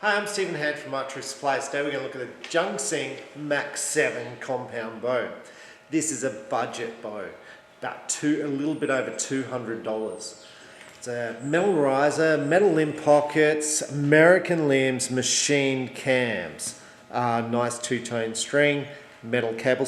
Hi, I'm Stephen Hand from Archery Supplies. Today we're going to look at the Junxing Max 7 compound bow. This is a budget bow, a little bit over $200. It's a metal riser, metal limb pockets, American limbs, machined cams, nice two-tone string, metal cable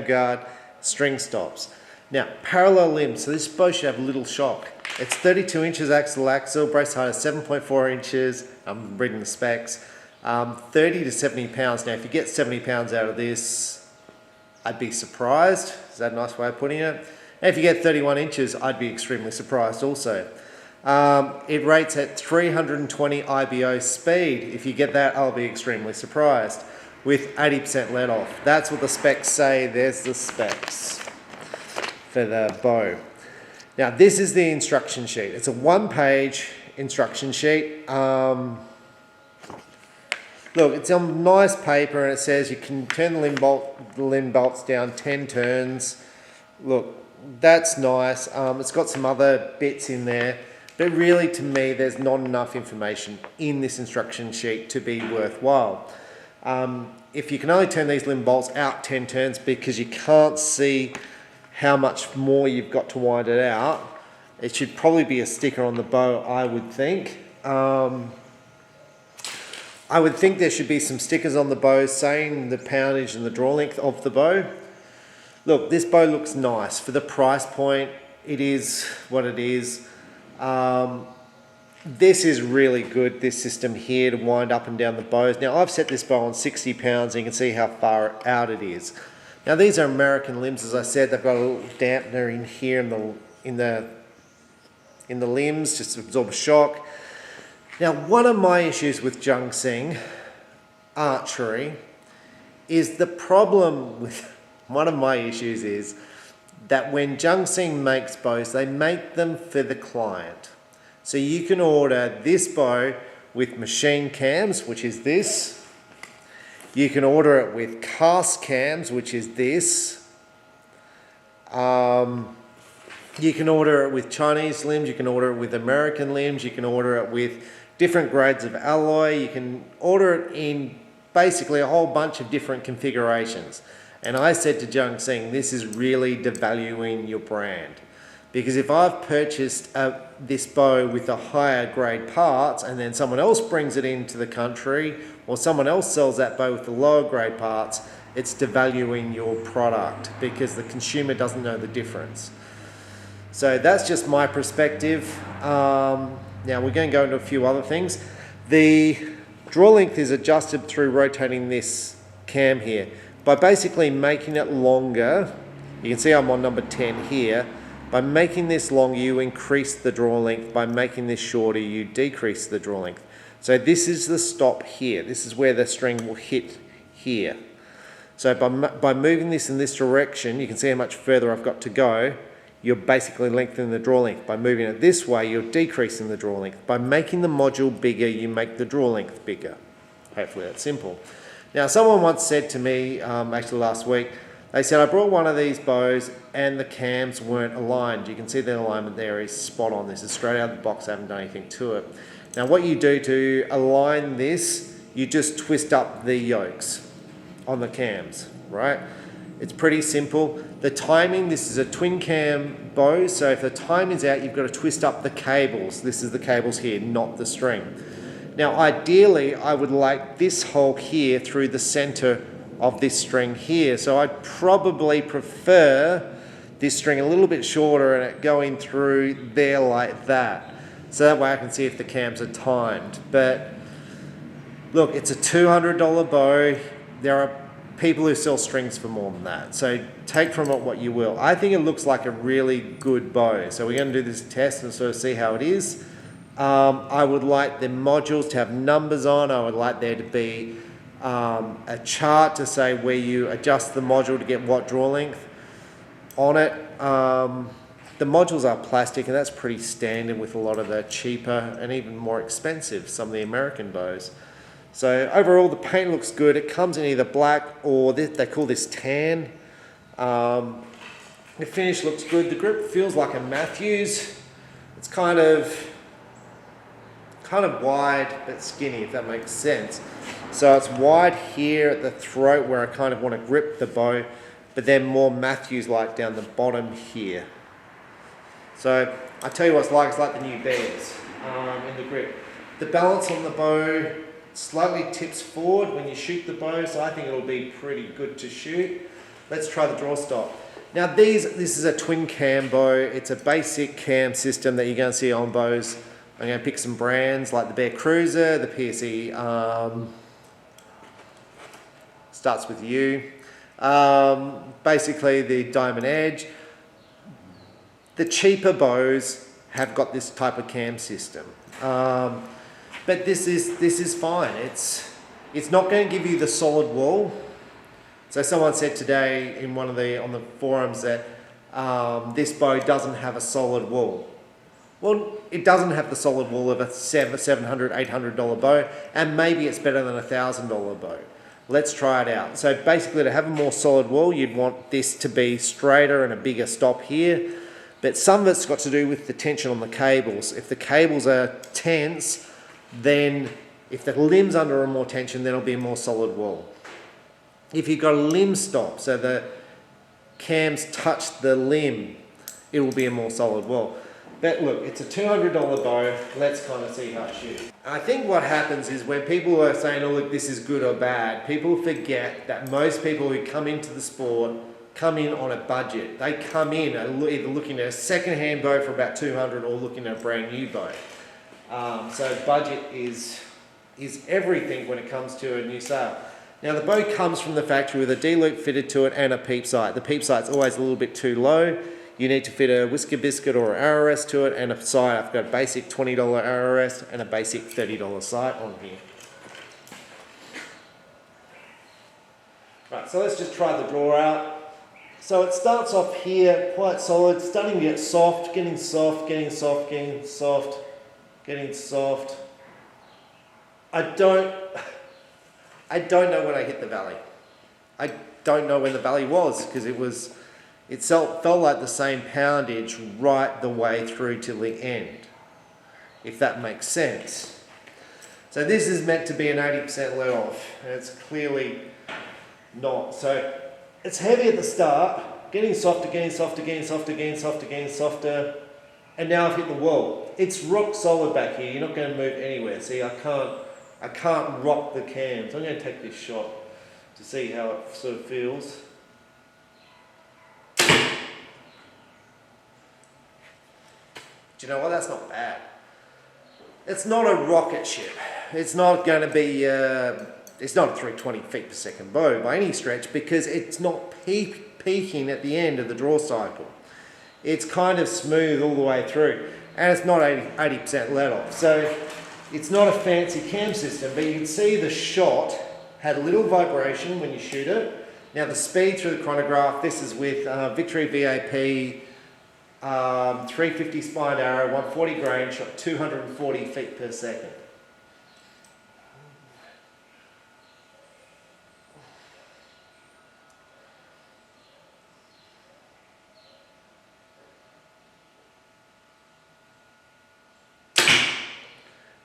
guard, string stops. Now, parallel limbs, so this bow should have little shock. It's 32 inches axle, brace height is 7.4 inches, I'm reading the specs, 30 to 70 pounds. Now, if you get 70 pounds out of this, I'd be surprised. Is that a nice way of putting it? And if you get 31 inches, I'd be extremely surprised also. It rates at 320 IBO speed. If you get that, I'll be extremely surprised. With 80% let off. That's what the specs say. There's the specs for the bow. Now this is the instruction sheet. It's a one-page instruction sheet. Look, it's on nice paper and it says you can turn the limb bolts down 10 turns. Look, that's nice. It's got some other bits in there, but really to me there's not enough information in this instruction sheet to be worthwhile. If you can only turn these limb bolts out 10 turns because you can't see how much more you've got to wind it out, it should probably be a sticker on the bow, I would think. I would think there should be some stickers on the bow saying the poundage and the draw length of the bow. Look, this bow looks nice. For the price point, it is what it is. This is really good, this system here to wind up and down the bows. Now I've set this bow on 60 pounds and you can see how far out it is. Now these are American limbs, as I said. They've got a little dampener in here in the limbs just to absorb a shock. Now one of my issues with Junxing archery is one of my issues is that when Junxing makes bows, they make them for the client. So you can order this bow with machine cams, which is this. You can order it with cast cams, which is this. You can order it with Chinese limbs, you can order it with American limbs, you can order it with different grades of alloy, you can order it in basically a whole bunch of different configurations. And I said to Junxing, this is really devaluing your brand. Because if I've purchased this bow with a higher grade parts and then someone else brings it into the country or someone else sells that bow with the lower grade parts, it's devaluing your product because the consumer doesn't know the difference. So that's just my perspective. Now we're going to go into a few other things. The draw length is adjusted through rotating this cam here. By basically making it longer, you can see I'm on number 10 here. By making this longer, you increase the draw length. By making this shorter, you decrease the draw length. So this is the stop here. This is where the string will hit here. So by moving this in this direction, you can see how much further I've got to go. You're basically lengthening the draw length. By moving it this way, you're decreasing the draw length. By making the module bigger, you make the draw length bigger. Hopefully that's simple. Now, someone once said to me, actually last week, they said, I brought one of these bows and the cams weren't aligned. You can see the alignment there is spot on. This is straight out of the box. I haven't done anything to it. Now what you do to align this, you just twist up the yokes on the cams, right? It's pretty simple. The timing, this is a twin cam bow, so if the timing's out, you've got to twist up the cables. This is the cables here, not the string. Now ideally, I would like this hole here through the center of this string here. So I'd probably prefer this string a little bit shorter and it going through there like that. So that way I can see if the cams are timed. But look, it's a $200 bow. There are people who sell strings for more than that. So take from it what you will. I think it looks like a really good bow. So we're going to do this test and sort of see how it is. I would like the modules to have numbers on. I would like there to be a chart to say where you adjust the module to get what draw length on it. The modules are plastic and that's pretty standard with a lot of the cheaper and even more expensive, some of the American bows. So overall the paint looks good. It comes in either black or they call this tan. The finish looks good. The grip feels like a Matthews. It's kind of kind of wide but skinny, if that makes sense. So it's wide here at the throat where I kind of want to grip the bow, but then more Matthews-like down the bottom here. So I tell you what it's like the new bears in the grip. The balance on the bow slightly tips forward when you shoot the bow, so I think it'll be pretty good to shoot. Let's try the draw stop. Now this is a twin cam bow. It's a basic cam system that you're going to see on bows. I'm going to pick some brands like the Bear Cruiser, the PSE starts with U. Basically the Diamond Edge. The cheaper bows have got this type of cam system. But this is fine. It's not going to give you the solid wall. So someone said today in on the forums that this bow doesn't have a solid wall. Well, it doesn't have the solid wall of a $700, $800 bow, and maybe it's better than a $1,000 bow. Let's try it out. So basically, to have a more solid wall, you'd want this to be straighter and a bigger stop here. But some of it's got to do with the tension on the cables. If the cables are tense, then if the limb's under more tension, then it'll be a more solid wall. If you've got a limb stop, so the cams touch the limb, it will be a more solid wall. But look, it's a $200 bow. Let's kind of see how it shoots. I think what happens is when people are saying, oh look, this is good or bad, people forget that most people who come into the sport come in on a budget. They come in either looking at a second-hand bow for about $200 or looking at a brand new bow. So budget is everything when it comes to a new sale. Now the bow comes from the factory with a D-loop fitted to it and a peep sight. The peep sight's always a little bit too low. You need to fit a whisker biscuit or an arrow rest to it and a sight. I've got a basic $20 arrow rest and a basic $30 sight on here. Right, so let's just try the draw out. So it starts off here quite solid, starting to get soft, getting soft, getting soft, getting soft, getting soft. I don't know when I hit the valley. I don't know when the valley was because it felt like the same poundage right the way through till the end, if that makes sense. So this is meant to be an 80% let off, and it's clearly not. So it's heavy at the start, getting softer, getting softer, getting softer, getting softer, getting softer, and now I've hit the wall. It's rock solid back here. You're not going to move anywhere. See, I can't rock the cams. I'm going to take this shot to see how it sort of feels. Do you know what? That's not bad. It's not a rocket ship. It's not going to be, it's not a 320 feet per second bow by any stretch because it's not peaking at the end of the draw cycle. It's kind of smooth all the way through and it's not 80% let off. So it's not a fancy cam system, but you can see the shot had a little vibration when you shoot it. Now the speed through the chronograph, this is with Victory VAP 350 spined arrow, 140 grain, shot 240 feet per second.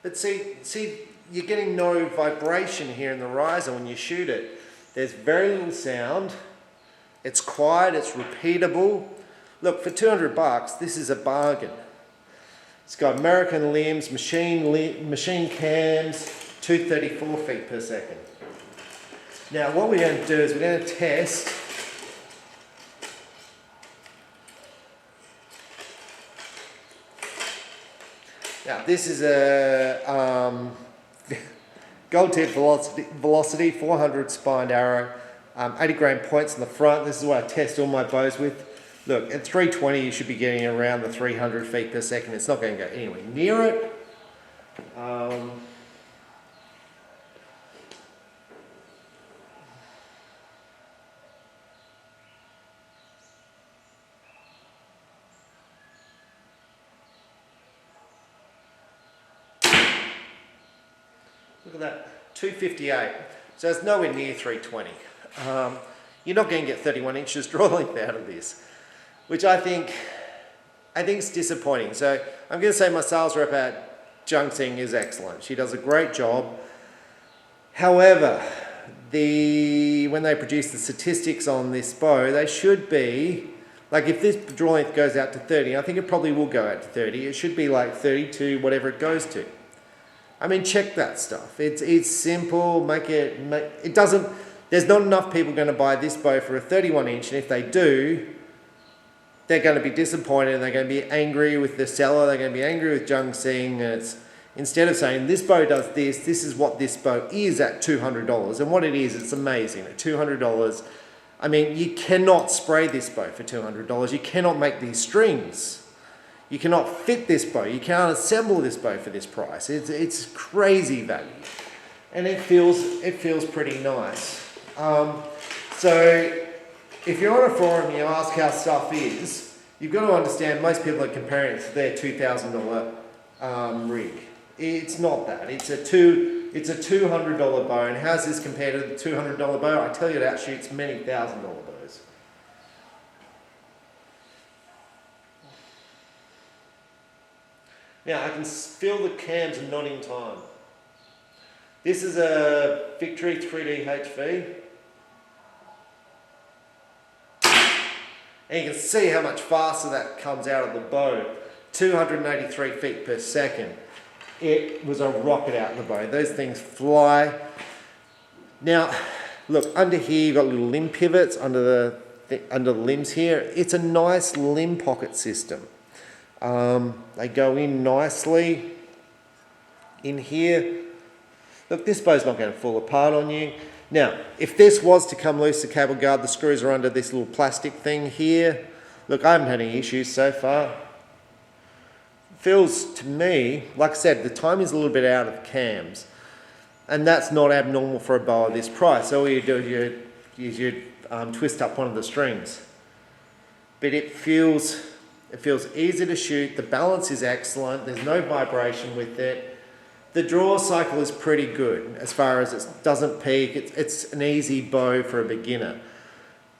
But see, you're getting no vibration here in the riser when you shoot it. There's very little sound. It's quiet, it's repeatable. Look, for $200, this is a bargain. It's got American limbs, machine cams, 234 feet per second. Now, what we're going to do is we're going to test Now this is a gold tip velocity 400 spined arrow, 80 grain points in the front. This is what I test all my bows with. Look, at 320 you should be getting around the 300 feet per second. It's not going to go anywhere near it. Look at that, 258. So it's nowhere near 320. You're not going to get 31 inches draw length out of this, which I think is disappointing. So I'm going to say my sales rep at Junxing is excellent. She does a great job. However, when they produce the statistics on this bow, they should be, like if this draw length goes out to 30, I think it probably will go out to 30, it should be like 32, whatever it goes to. I mean, check that stuff. It's simple, it doesn't, there's not enough people going to buy this bow for a 31 inch, and if they do, they're going to be disappointed and they're going to be angry with the seller, they're going to be angry with Junxing, and it's, instead of saying this bow does this, this is what this bow is at $200, and what it is, it's amazing. At $200, I mean, you cannot spray this bow for $200, you cannot make these strings. You cannot fit this bow, you can't assemble this bow for this price. It's crazy value. And it feels pretty nice. So if you're on a forum and you ask how stuff is, you've got to understand most people are comparing it to their $2,000 rig. It's not that. It's a $200 bow, and how's this compared to the $200 bow? I tell you, it outshoots many $1,000 bows. Now I can feel the cams not in time. This is a Victory 3D HV. And you can see how much faster that comes out of the bow. 283 feet per second. It was a rocket out in the bow. Those things fly. Now, look, under here you've got little limb pivots under the limbs here. It's a nice limb pocket system. They go in nicely in here. Look, this bow's not going to fall apart on you. Now, if this was to come loose, the cable guard, the screws are under this little plastic thing here. Look, I haven't had any issues so far. Feels to me, like I said, the time is a little bit out of cams, and that's not abnormal for a bow of this price. All you do is you twist up one of the strings. But it feels easy to shoot, the balance is excellent, there's no vibration with it. The draw cycle is pretty good as far as it doesn't peak. It's an easy bow for a beginner.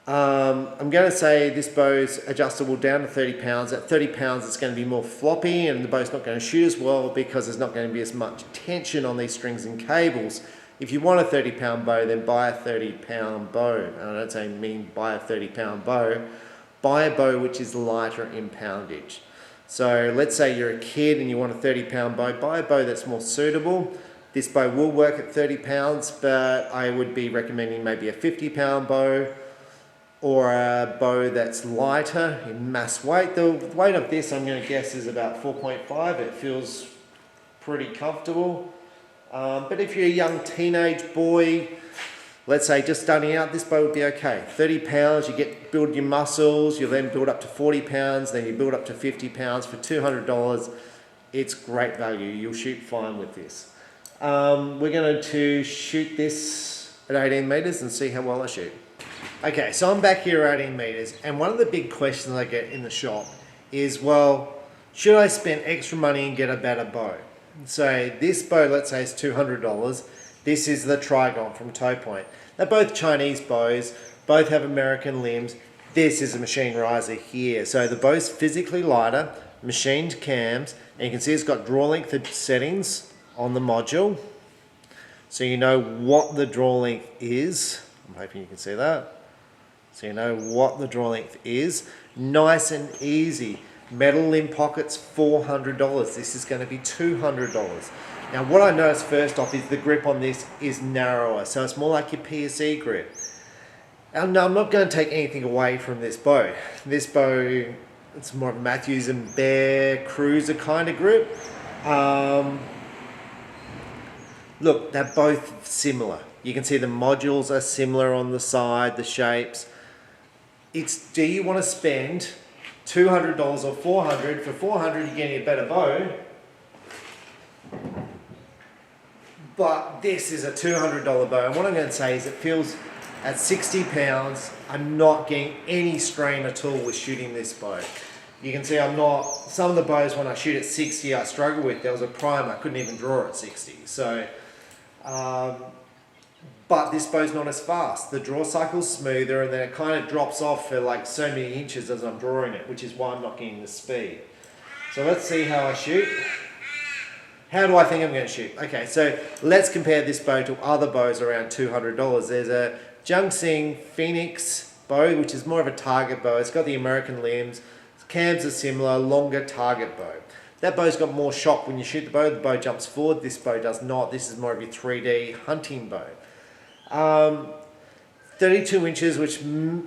I'm going to say this bow's adjustable down to 30 pounds. At 30 pounds it's going to be more floppy and the bow's not going to shoot as well because there's not going to be as much tension on these strings and cables. If you want a 30 pound bow, then buy a 30 pound bow. And I don't say mean buy a 30 pound bow. Buy a bow which is lighter in poundage. So let's say you're a kid and you want a 30 pound bow, buy a bow that's more suitable. This bow will work at 30 pounds, but I would be recommending maybe a 50 pound bow or a bow that's lighter in mass weight. The weight of this, I'm going to guess, is about 4.5. It feels pretty comfortable. But if you're a young teenage boy, let's say just starting out, this bow would be okay. 30 pounds, you build your muscles, you then build up to 40 pounds, then you build up to 50 pounds for $200. It's great value. You'll shoot fine with this. We're going to shoot this at 18 meters and see how well I shoot. Okay, so I'm back here at 18 meters, and one of the big questions I get in the shop is, well, should I spend extra money and get a better bow? So this bow, let's say, is $200. This is the Trigon from Toe Point. They're both Chinese bows, both have American limbs. This is a machine riser here. So the bow's physically lighter, machined cams, and you can see it's got draw length settings on the module. So you know what the draw length is. I'm hoping you can see that. So you know what the draw length is. Nice and easy. Metal limb pockets, $400. This is going to be $200. Now what I noticed first off is the grip on this is narrower, so it's more like your PSE grip. And I'm not going to take anything away from this bow. This bow, it's more of a Matthews and Bear cruiser kind of grip. Look, they're both similar. You can see the modules are similar on the side, the shapes. It's, do you want to spend $200 or $400? For $400 you're getting a better bow. But this is a $200 bow, and what I'm going to say is it feels at 60 pounds, I'm not getting any strain at all with shooting this bow. You can see I'm not, some of the bows when I shoot at 60 I struggle with. There was a prime I couldn't even draw at 60. So, but this bow's not as fast. The draw cycle's smoother and then it kind of drops off for like so many inches as I'm drawing it, which is why I'm not getting the speed. So let's see how I shoot. How do I think I'm going to shoot? Okay, so let's compare this bow to other bows around $200. There's a Junxing Phoenix bow, which is more of a target bow. It's got the American limbs. Cams are similar, longer target bow. That bow's got more shock when you shoot the bow jumps forward. This bow does not. This is more of your 3D hunting bow. 32 inches, which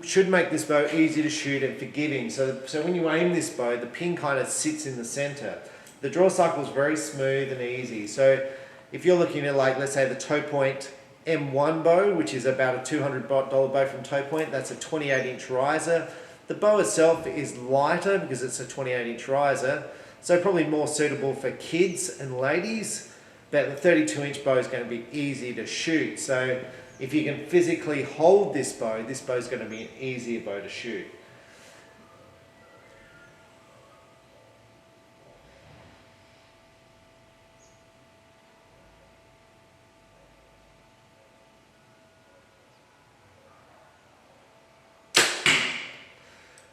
should make this bow easy to shoot and forgiving. So when you aim this bow, the pin kind of sits in the center. The draw cycle is very smooth and easy. So if you're looking at, like, let's say the Toe Point M1 bow, which is about a $200 bow from Toe Point, that's a 28-inch riser. The bow itself is lighter because it's a 28-inch riser, so probably more suitable for kids and ladies, but the 32-inch bow is going to be easy to shoot. So if you can physically hold this bow is going to be an easier bow to shoot.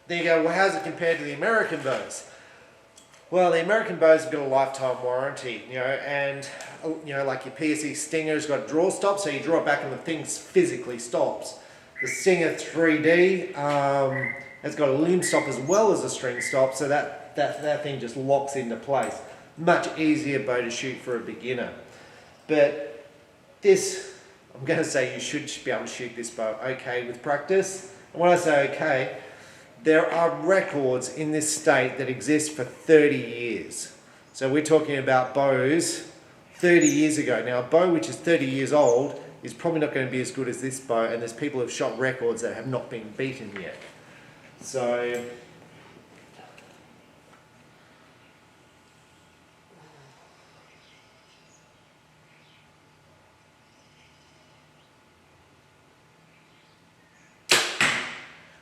There you go. Well, how's it compared to the American bows? Well, the American bows have got a lifetime warranty, and like your PSE Stinger's got draw stops, so you draw it back and the thing physically stops. The Stinger 3D has got a limb stop as well as a string stop, so that thing just locks into place. Much easier bow to shoot for a beginner. But this, I'm going to say you should be able to shoot this bow okay with practice. And when I say okay, there are records in this state that exist for 30 years. So we're talking about bows 30 years ago. Now, a bow which is 30 years old is probably not going to be as good as this bow, and there's people who've shot records that have not been beaten yet. So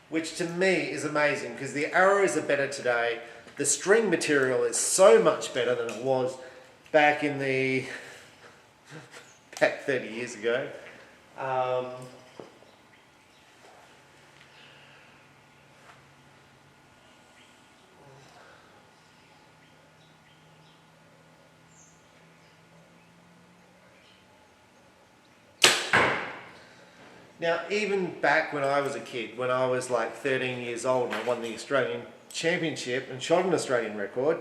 which to me is amazing, because the arrows are better today. The string material is so much better than it was back 30 years ago. Now, even back when I was a kid, when I was like 13 years old and I won the Australian Championship and shot an Australian record,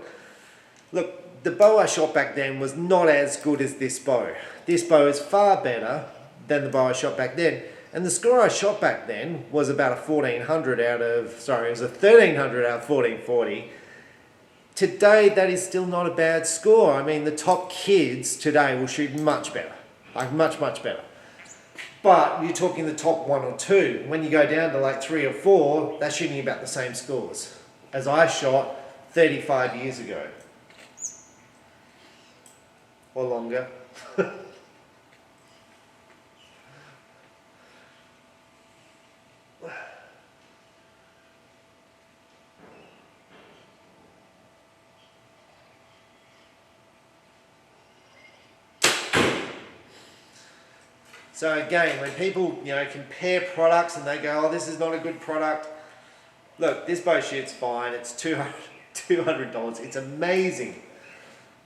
look, the bow I shot back then was not as good as this bow. This bow is far better than the bow I shot back then. And the score I shot back then was about a 1300 out of 1440. Today, that is still not a bad score. I mean, the top kids today will shoot much better, like much, much better. But you're talking the top 1 or 2. When you go down to like 3 or 4, they're shooting about the same scores as I shot 35 years ago. Or longer. So again, when people compare products and they go, oh, this is not a good product. Look, this bow shoots fine. It's $200. It's amazing.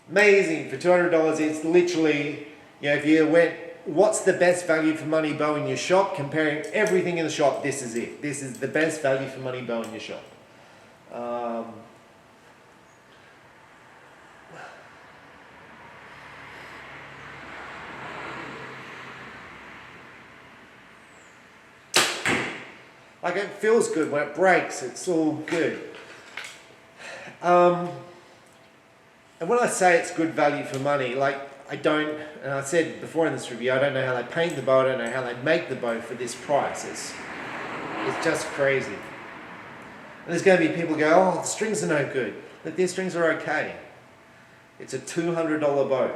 Amazing. For $200, it's literally, if you went, what's the best value for money bow in your shop? Comparing everything in the shop, this is it. This is the best value for money bow in your shop. Like, it feels good when it breaks, it's all good. And when I say it's good value for money, like, and I said before in this review, I don't know how they paint the bow, I don't know how they make the bow for this price. It's just crazy. And there's going to be people who go, oh, the strings are no good. But these strings are okay. It's a $200 bow.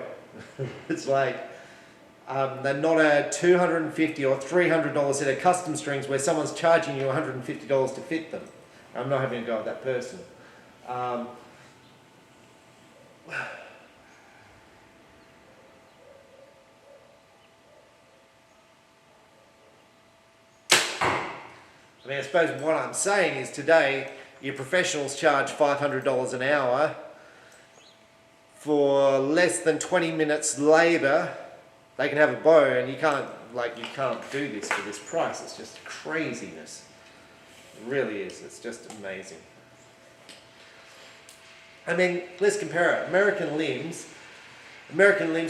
It's like, they're not a $250 or $300 set of custom strings where someone's charging you $150 to fit them. I'm not having a go at that person. I mean, I suppose what I'm saying is today, your professionals charge $500 an hour for less than 20 minutes labor, they can have a bow, and you can't do this for this price. It's just craziness. It really is. It's just amazing. I mean, let's compare it. American limbs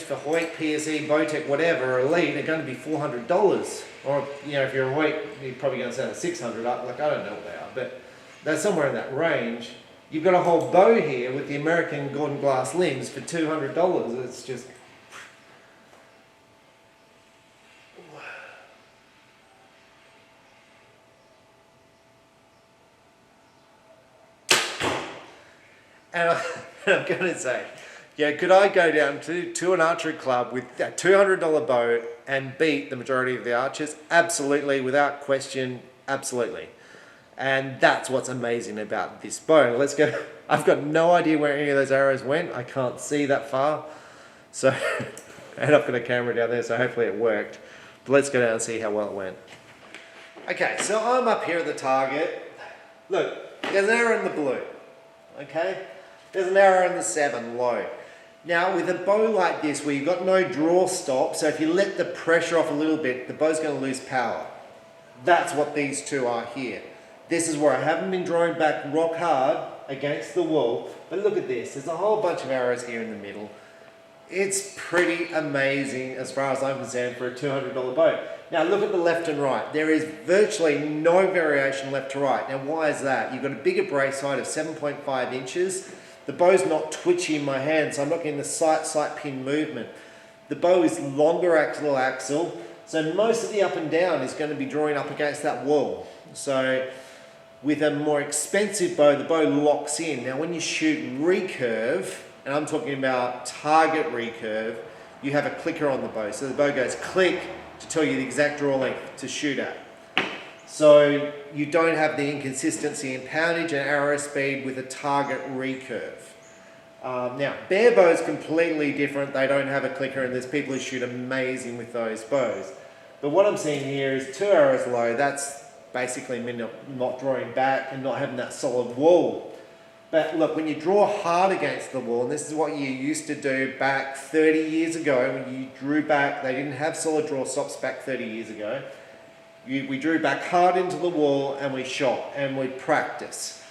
for Hoyt, PSE, Bowtech, whatever, Elite are going to be $400. Or, you know, if you're a Hoyt, you're probably going to sell at $600. Like, I don't know what they are, but they're somewhere in that range. You've got a whole bow here with the American Gordon Glass limbs for $200. It's just... And I'm going to say, yeah, could I go down to an archery club with a $200 bow and beat the majority of the archers? Absolutely, without question, absolutely. And that's what's amazing about this bow. Let's go. I've got no idea where any of those arrows went. I can't see that far. So, and I've got a camera down there, so hopefully it worked. But let's go down and see how well it went. Okay, so I'm up here at the target. Look, there's an arrow in the blue. Okay? There's an arrow in the 7 low. Now with a bow like this where you've got no draw stop, so if you let the pressure off a little bit, the bow's going to lose power. That's what these two are here. This is where I haven't been drawing back rock hard against the wall, but look at this. There's a whole bunch of arrows here in the middle. It's pretty amazing as far as I'm concerned for a $200 bow. Now look at the left and right. There is virtually no variation left to right. Now why is that? You've got a bigger brace height of 7.5 inches. The bow's not twitchy in my hand, so I'm not getting the sight pin movement. The bow is longer axle, so most of the up and down is going to be drawing up against that wall. So with a more expensive bow, the bow locks in. Now when you shoot recurve, and I'm talking about target recurve, you have a clicker on the bow. So the bow goes click to tell you the exact draw length to shoot at. So you don't have the inconsistency in poundage and arrow speed with a target recurve. Now, bare bow is completely different. They don't have a clicker, and there's people who shoot amazing with those bows. But what I'm seeing here is 2 arrows low. That's basically me not drawing back and not having that solid wall. But look, when you draw hard against the wall, and this is what you used to do back 30 years ago, when you drew back, they didn't have solid draw stops back 30 years ago. We drew back hard into the wall and we shot and we practiced.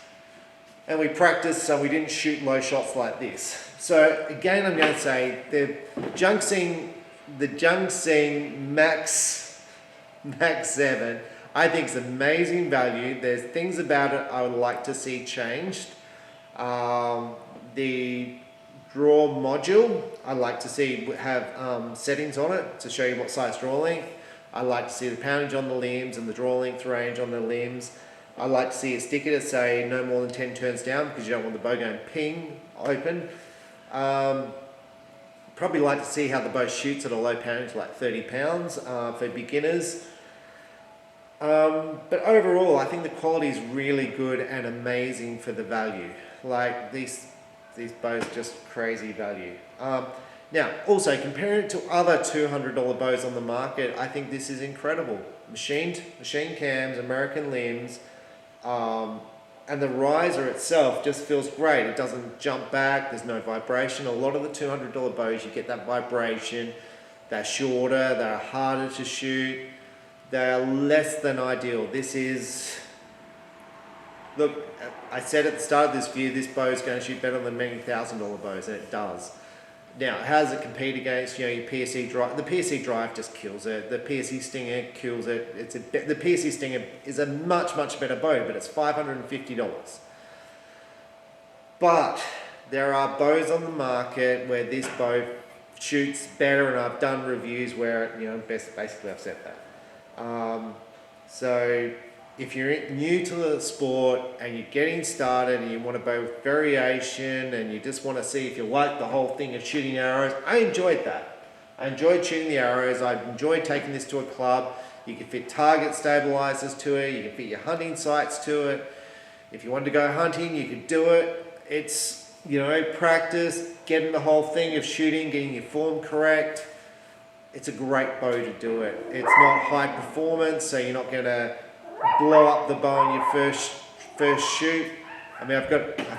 And we practiced so we didn't shoot low shots like this. So again, I'm going to say the Junxing Max 7, I think is amazing value. There's things about it I would like to see changed. The draw module, I'd like to see have settings on it to show you what size draw length. I like to see the poundage on the limbs and the draw length range on the limbs. I like to see a sticker to say no more than 10 turns down because you don't want the bow going ping open. Probably like to see how the bow shoots at a low poundage, like 30 pounds for beginners. But overall, I think the quality is really good and amazing for the value. Like these bows are just crazy value. Now, also comparing it to other $200 bows on the market, I think this is incredible. Machine cams, American limbs, and the riser itself just feels great. It doesn't jump back, there's no vibration. A lot of the $200 bows, you get that vibration. They're shorter, they're harder to shoot, they're less than ideal. This is, look, I said at the start of this video, this bow is going to shoot better than many $1,000 bows, and it does. Now, how does it compete against, you know, your PSE drive? The PSE drive just kills it. The PSE Stinger kills it. The PSE Stinger is a much, much better bow, but it's $550. But there are bows on the market where this bow shoots better, and I've done reviews where, you know, basically I've said that. So if you're new to the sport and you're getting started and you want a bow with variation and you just want to see if you like the whole thing of shooting arrows, I enjoyed that. I enjoyed shooting the arrows. I enjoyed taking this to a club. You can fit target stabilizers to it. You can fit your hunting sights to it. If you want to go hunting, you can do it. It's, you know, practice, getting the whole thing of shooting, getting your form correct. It's a great bow to do it. It's not high performance, so you're not going to blow up the bow on your first shoot. I mean, I've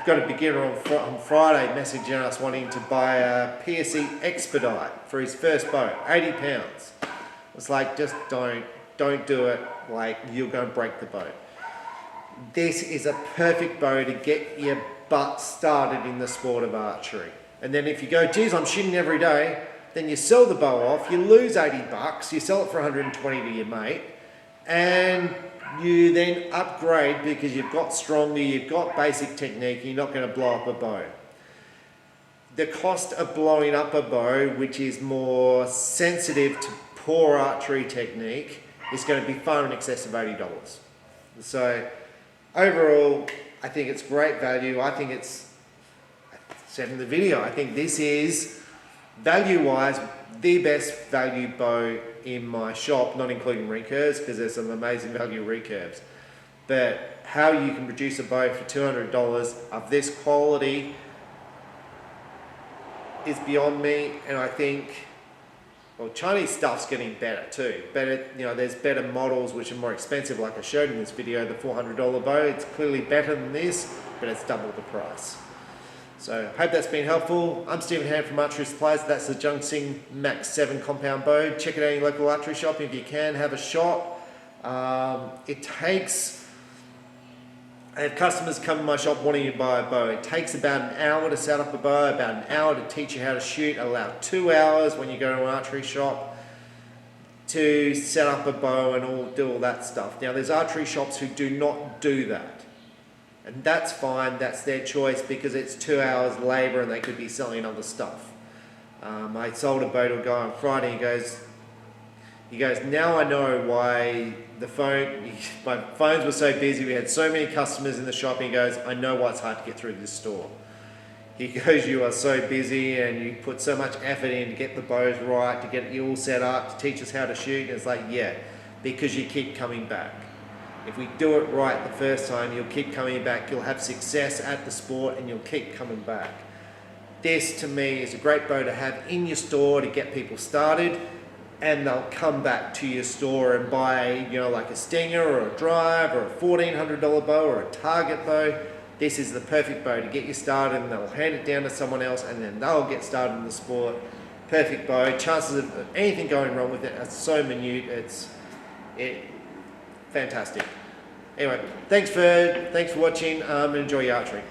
got a beginner on Friday messaging us wanting to buy a PSE Expedite for his first boat, 80 pounds. It's like, just don't do it. Like, you're going to break the boat. This is a perfect bow to get your butt started in the sport of archery. And then if you go, geez, I'm shooting every day, then you sell the bow off, you lose 80 bucks, you sell it for 120 to your mate, and you then upgrade because you've got stronger, you've got basic technique, you're not going to blow up a bow. The cost of blowing up a bow, which is more sensitive to poor archery technique, is going to be far in excess of $80. So overall, I think it's great value. I think it's, I said in the video, I think this is, value-wise, the best value bow in my shop, not including recurves, because there's some amazing value recurves. But how you can produce a bow for $200 of this quality is beyond me, and I think, well, Chinese stuff's getting better too. Better, you know, there's better models which are more expensive, like I showed in this video, the $400 bow. It's clearly better than this, but it's double the price. So, hope that's been helpful. I'm Stephen Hand from Archery Supplies. That's the Junxing Max 7 compound bow. Check it out in your local archery shop if you can. Have a shot. It takes, I have customers come to my shop wanting to buy a bow. It takes about an hour to set up a bow, about an hour to teach you how to shoot, allow 2 hours when you go to an archery shop to set up a bow and do all that stuff. Now, there's archery shops who do not do that. And that's fine, that's their choice, because it's 2 hours labour and they could be selling other stuff. I sold a bow to a guy on Friday. He goes, now I know why my phones were so busy, we had so many customers in the shop. He goes, I know why it's hard to get through this store. He goes, you are so busy and you put so much effort in to get the bows right, to get you all set up, to teach us how to shoot. And it's like, yeah, because you keep coming back. If we do it right the first time, you'll keep coming back, you'll have success at the sport and you'll keep coming back. This, to me, is a great bow to have in your store to get people started, and they'll come back to your store and buy, you know, like a Stinger or a Drive or a $1,400 bow or a Target bow. This is the perfect bow to get you started, and they'll hand it down to someone else and then they'll get started in the sport. Perfect bow. Chances of anything going wrong with it are so minute, it's fantastic. Anyway, thanks for watching, and enjoy your archery.